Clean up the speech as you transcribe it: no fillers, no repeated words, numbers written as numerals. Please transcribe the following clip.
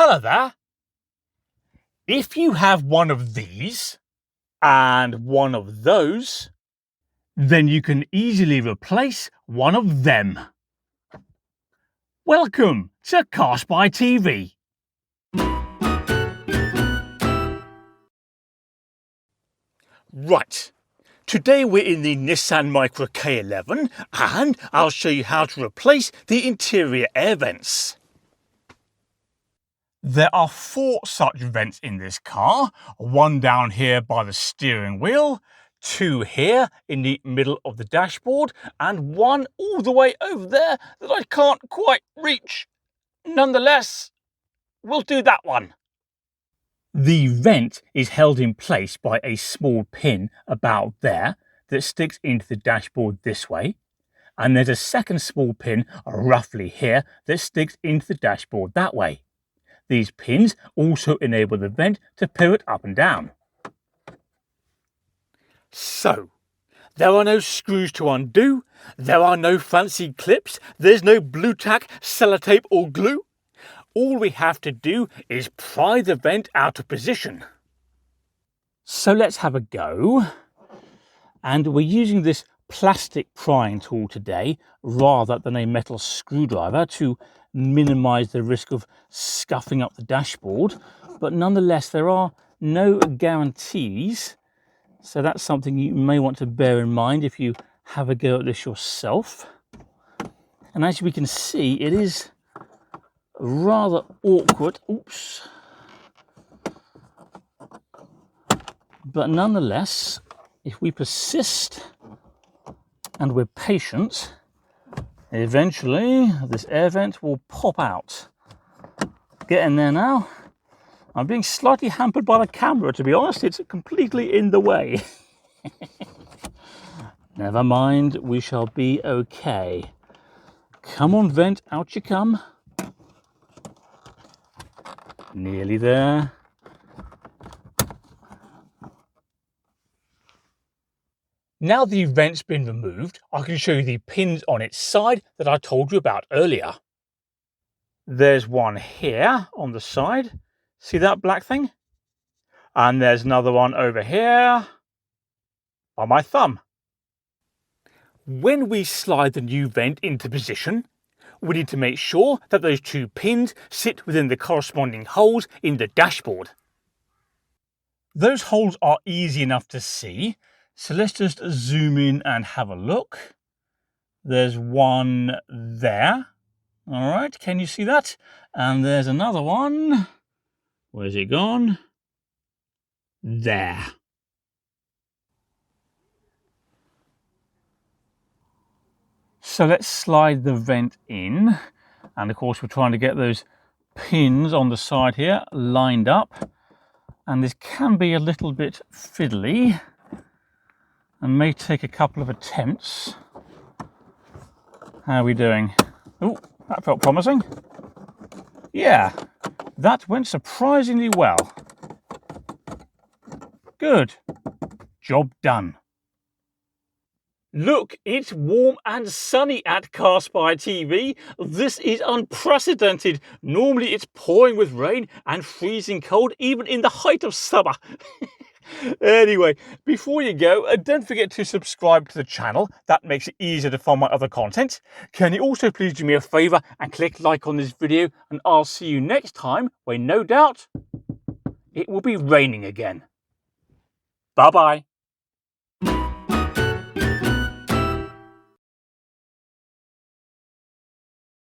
Hello there. If you have one of these and one of those, then you can easily replace one of them. Welcome to CarSpyTV. Right, today we're in the Nissan Micra K11 and I'll show you how to replace the interior air vents. There are 4 such vents in this car, one down here by the steering wheel, 2 here in the middle of the dashboard, and 1 all the way over there that I can't quite reach. Nonetheless, we'll do that one. The vent is held in place by a small pin about there that sticks into the dashboard this way, and there's a second small pin roughly here that sticks into the dashboard that way. These pins also enable the vent to pivot up and down. So, there are no screws to undo, there are no fancy clips, there's no blue tack, sellotape or glue. All we have to do is pry the vent out of position. So let's have a go. And we're using this plastic prying tool today rather than a metal screwdriver to minimize the risk of scuffing up the dashboard, but nonetheless there are no guarantees, so that's something you may want to bear in mind if you have a go at this yourself. And as we can see, it is rather awkward, but nonetheless, if we persist and we're patient, eventually this air vent will pop out. Get in there now. I'm being slightly hampered by the camera, to be honest. It's completely in the way. Never mind, we shall be okay. Come on, vent, out you come. Nearly there. Now the vent's been removed, I can show you the pins on its side that I told you about earlier. There's one here on the side. See that black thing? And there's another one over here by my thumb. When we slide the new vent into position, we need to make sure that those 2 pins sit within the corresponding holes in the dashboard. Those holes are easy enough to see. So let's just zoom in and have a look. There's one there. All right, can you see that? And there's another one. Where's it gone? There. So let's slide the vent in. And of course, we're trying to get those pins on the side here lined up. And this can be a little bit fiddly and may take a couple of attempts. How are we doing? Oh, that felt promising. Yeah, that went surprisingly well. Good. Job done. Look, it's warm and sunny at CarSpyTV. This is unprecedented. Normally it's pouring with rain and freezing cold, even in the height of summer. Anyway, before you go, don't forget to subscribe to the channel. That makes it easier to find my other content. Can you also please do me a favour and click like on this video, and I'll see you next time when no doubt it will be raining again. Bye-bye.